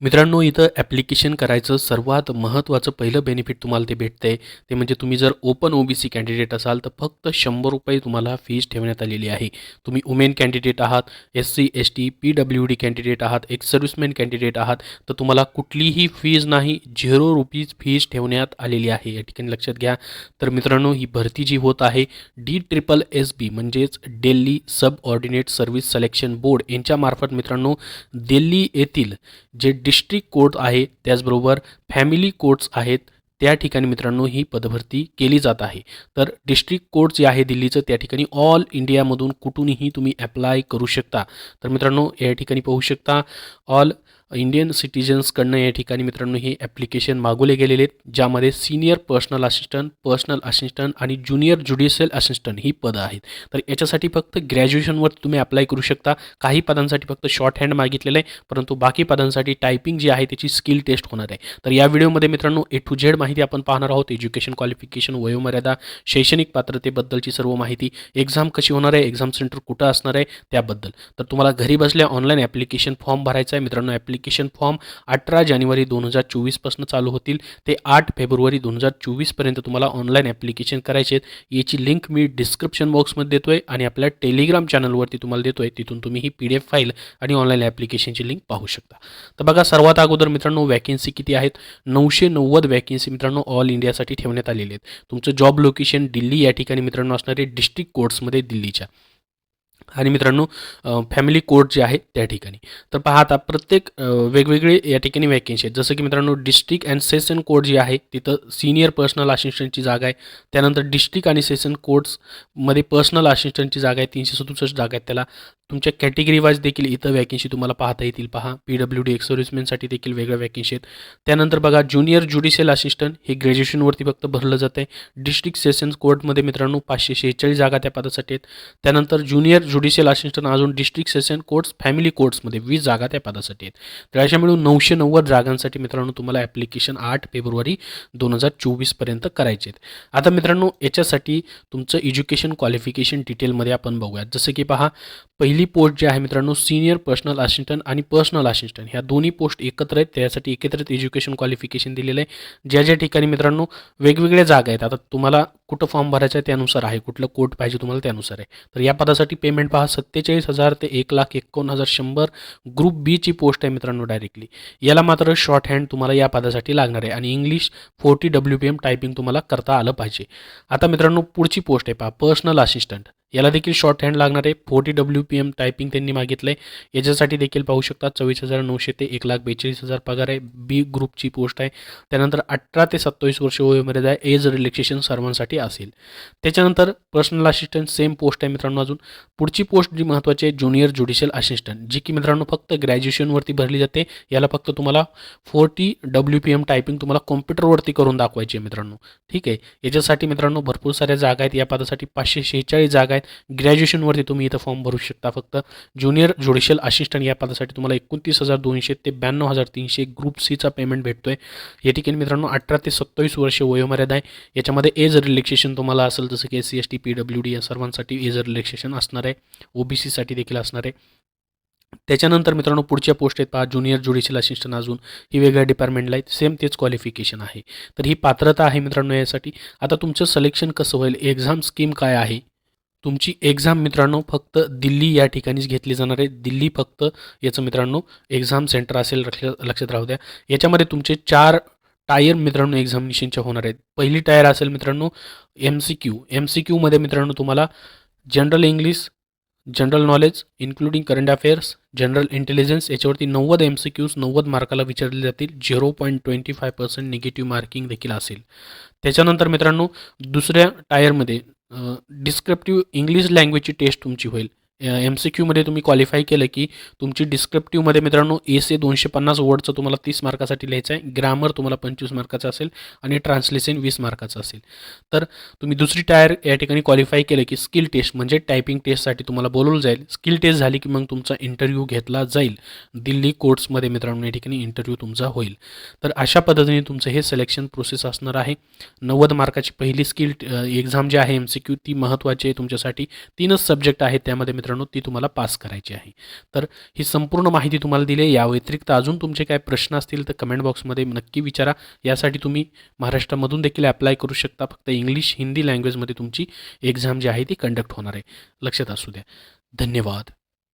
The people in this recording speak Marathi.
मित्रांनो, इथं ॲप्लिकेशन करायचं सर्वात महत्त्वाचं पहिलं बेनिफिट तुम्हाला ते भेटतंय. ते म्हणजे तुम्ही जर ओपन ओबीसी कॅन्डिडेट असाल तर फक्त ₹100 तुम्हाला फीज ठेवण्यात आलेली आहे. तुम्ही वुमेन कॅन्डिडेट आहात, एस-सी, एस-टी, पी-डब्ल्यू-डी कॅन्डिडेट आहात, एक्स सर्व्हिसमॅन कॅन्डिडेट आहात, तर तुम्हाला कुठलीही फीज नाही, ₹0 फीज ठेवण्यात आलेली आहे. या ठिकाणी लक्षात घ्या. तर मित्रांनो, ही भरती जी होत आहे DSSB म्हणजेच दिल्ली सब ऑर्डिनेट सर्व्हिस सिलेक्शन बोर्ड यांच्यामार्फत मित्रांनो, दिल्ली येथील जे डिस्ट्रिक्ट कोर्ट आहे त्याचबरोबर फॅमिली कोर्ट्स आहेत त्या ठिकाणी मित्रांनो ही पदभरती केली जात आहे. तर डिस्ट्रिक्ट कोर्ट जे आहे दिल्लीचं त्या ठिकाणी ऑल इंडियामधून कुठूनही तुम्ही ॲप्लाय करू शकता. तर मित्रांनो या ठिकाणी पाहू शकता ऑल इंडियन सिटिझन्सकडनं या ठिकाणी मित्रांनो हे ॲप्लिकेशन मागवले गेलेले आहेत, ज्यामध्ये सीनियर पर्सनल असिस्टंट आणि ज्युनियर ज्युडिशियल असिस्टंट ही पदं आहेत. तर याच्यासाठी फक्त ग्रॅज्युएशनवर तुम्ही अप्लाय करू शकता. काही पदांसाठी फक्त शॉर्ट हँड मागितलेलं आहे, परंतु बाकी पदांसाठी टायपिंग जी आहे त्याची स्किल टेस्ट होणार आहे. तर या व्हिडिओमध्ये मित्रांनो A to Z माहिती आपण पाहणार आहोत. एज्युकेशन क्वालिफिकेशन, वयोमर्यादा, शैक्षणिक पात्रतेबद्दलची सर्व माहिती, एक्झाम कशी होणार आहे, एक्झाम सेंटर कुठं असणार आहे त्याबद्दल. तर तुम्हाला घरी बसल्या ऑनलाईन ॲप्लिकेशन फॉर्म भरायचा आहे. मित्रांनो ॲप्लिकेशन फॉर्म 18 जानेवारी 2024 पासून चालू होतील ते 8 फेब्रुवारी 2024 पर्यंत तुम्हाला ऑनलाईन ॲप्लिकेशन करायचे आहेत. याची लिंक मी डिस्क्रिप्शन बॉक्समध्ये देतोय आणि आपल्या टेलिग्राम चॅनलवरती तुम्हाला देतोय. तिथून तुम्ही ही PDF फाईल आणि ऑनलाईन ॲप्लिकेशनची लिंक पाहू शकता. तर बघा, सर्वात अगोदर मित्रांनो वॅकेन्सी किती आहेत? 990 वॅकेन्सी मित्रांनो ऑल इंडियासाठी ठेवण्यात आलेले आहेत. तुमचं जॉब लोकेशन दिल्ली या ठिकाणी मित्रांनो असणारे डिस्ट्रिक्ट कोर्ट्समध्ये दिल्लीच्या आणि मित्रांनो फॅमिली कोर्ट जे आहे त्या ठिकाणी. तर पहा आता प्रत्येक वेगवेगळे या ठिकाणी वॅकेन्सी आहेत. जसं की मित्रांनो डिस्ट्रिक्ट अँड सेशन कोर्ट जी आहे तिथं सीनियर पर्सनल असिस्टंटची जागा आहे. त्यानंतर डिस्ट्रिक्ट आणि सेशन कोर्ट्समध्ये पर्सनल असिस्टंटची जागा आहे, 367 जागा आहेत त्याला. तुमच्या कॅटेगरी वाईज देखील इथं वॅकेन्सी तुम्हाला पाहता येतील. पहा, PWD एक्स सर्व्हिसमॅनसाठी देखील वेगळ्या वॅकेन्सी आहेत. त्यानंतर बघा ज्युनियर ज्युडिशियल असिस्टंट हे ग्रॅज्युएशनवरती फक्त भरलं जातं आहे. डिस्ट्रिक्ट सेशन्स कोर्टमध्ये मित्रांनो 546 जागा त्या पदासाठी आहेत. त्यानंतर ज्युनियर ज्युडिशियल असिस्टंट अजून डिस्ट्रिक्ट सेशन कोर्ट्स फॅमिली कोर्ट्समध्ये 20 जागा त्या पदासाठी आहेत. तर अशा मिळून 990 जागांसाठी मित्रांनो तुम्हाला ॲप्लिकेशन 8 फेब्रुवारी 2024 पर्यंत करायचे आहेत. आता मित्रांनो याच्यासाठी तुमचं एज्युकेशन क्वालिफिकेशन डिटेलमध्ये आपण बघूयात. जसं की पहा, पहिली पोस्ट जी आहे मित्रांनो सीनियर पर्सनल असिस्टंट आणि पर्सनल असिस्टंट ह्या दोन्ही पोस्ट एकत्र आहेत. त्यासाठी एकत्रित एज्युकेशन क्वालिफिकेशन दिलेलं आहे. ज्या ठिकाणी मित्रांनो वेगवेगळ्या जागा आहेत. आता तुम्हाला कुठं फॉर्म भरायचा आहे त्यानुसार आहे, कुठलं कोर्ट पाहिजे तुम्हाला त्यानुसार आहे. तर या पदासाठी पेमेंट पहा 47,000 ते 1,51,100. ग्रुप बी ची पोस्ट आहे मित्रांनो डायरेक्टली. याला मात्र शॉर्ट हँड तुम्हाला या पदासाठी लागणार आहे आणि इंग्लिश 40 WPM टायपिंग तुम्हाला करता आलं पाहिजे. आता मित्रांनो पुढची पोस्ट आहे पहा पर्सनल असिस्टंट. याला देखील शॉर्ट हँड लागणार आहे. 40 WPM टायपिंग त्यांनी मागितलं आहे. याच्यासाठी देखील पाहू शकता 24,900 ते 1,42,000 पगार आहे. बी ग्रुपची पोस्ट आहे. त्यानंतर 18 ते 27 वर्ष वयोमर्यादा आहे. एज रिलॅक्सेशन सर्वांसाठी असेल. त्याच्यानंतर पर्सनल असिस्टंट सेम पोस्ट आहे मित्रांनो. अजून पुढची पोस्ट जी महत्त्वाची आहे ज्युनियर ज्युडिशियल असिस्टंट, जी की मित्रांनो फक्त ग्रॅज्युएशनवरती भरली जाते. याला फक्त तुम्हाला 40 WPM टायपिंग तुम्हाला कॉम्प्युटरवरती करून दाखवायची आहे मित्रांनो. ठीक आहे. याच्यासाठी मित्रांनो भरपूर साऱ्या जागा आहेत. या पदासाठी 546 जागा आहेत. ग्रॅज्युएशनवरती तुम्ही इथं फॉर्म भरू शकता. फक्त ज्युनियर ज्युडिशियल असिस्टंट या पदासाठी तुम्हाला 29,200 ते 92,300 ग्रुप सीचा पेमेंट भेटतोय. या ठिकाणी मित्रांनो 18 ते 27 वर्ष वयोमर्यादा आहे. याच्यामध्ये एज रिलॅक्सेशन तुम्हाला असेल जसं की SC ST PWD या सर्वांसाठी एज रिलॅक्सेशन असणार आहे. OBC साठी देखील असणार आहे. त्याच्यानंतर मित्रांनो पुढच्या पोस्ट आहेत पहा ज्युनियर ज्युडिशियल असिस्टंट. अजून ही वेगळ्या डिपार्टमेंटला आहेत. सेम तेच क्वालिफिकेशन आहे. तर ही पात्रता आहे मित्रांनो यासाठी. आता तुमचं सिलेक्शन कसं होईल, एक्झाम स्कीम काय आहे? तुमची एक्झाम मित्रांनो फक्त दिल्ली या ठिकाणीच घेतली जाणार आहे. दिल्ली फक्त याचं मित्रांनो एक्झाम सेंटर असेल, लक्षात राहू द्या. याच्यामध्ये तुमचे 4 टायर मित्रांनो एक्झामिनेशनच्या होणार आहेत. पहिली टायर असेल मित्रांनो MCQमध्ये मित्रांनो तुम्हाला general English, general knowledge including current affairs, general intelligence याच्यावरती 90 MCQs 90 मार्काला विचारले जातील. 0.25% निगेटिव्ह मार्किंग देखील असेल. त्याच्यानंतर मित्रांनो दुसऱ्या टायरमध्ये डिस्क्रिप्टिव्ह इंग्लिश लँग्वेजची टेस्ट तुमची होईल. MCQमध्ये तुम्ही क्वालिफाय केलं की तुमची डिस्क्रिप्टिव्हमध्ये मित्रांनो एसे 250 वर्डचं तुम्हाला 30 मार्कासाठी लिहायचं आहे. ग्रामर तुम्हाला 25 मार्काचं असेल आणि ट्रान्सलेशन 20 मार्काचं असेल. तर तुम्ही दुसरी टायर या ठिकाणी क्वालिफाय केलं की स्किल टेस्ट म्हणजे टायपिंग टेस्टसाठी तुम्हाला बोलवलं जाईल. स्किल टेस्ट झाली की मग तुमचा इंटरव्ह्यू घेतला जाईल. दिल्ली कोर्ट्समध्ये मित्रांनो या ठिकाणी इंटरव्ह्यू तुमचा होईल. तर अशा पद्धतीने तुमचं हे सिलेक्शन प्रोसेस असणार आहे. 90 मार्काची पहिली स्किल एक्झाम जी आहे MCQ ती महत्त्वाची आहे तुमच्यासाठी. 3च सब्जेक्ट आहेत त्यामध्ये मित्रांनो मित्रांनो ती तुम्हाला पास करायची आहे. तर ही संपूर्ण माहिती तुम्हाला दिली आहे. या व्यतिरिक्त अजून तुमचे काय प्रश्न असतील तर कमेंट बॉक्समध्ये नक्की विचारा. यासाठी तुम्ही महाराष्ट्रामधून देखील अप्लाय करू शकता. फक्त इंग्लिश हिंदी लँग्वेजमध्ये तुमची एक्झाम जी आहे ती कंडक्ट होणार आहे. लक्षात असू द्या. धन्यवाद.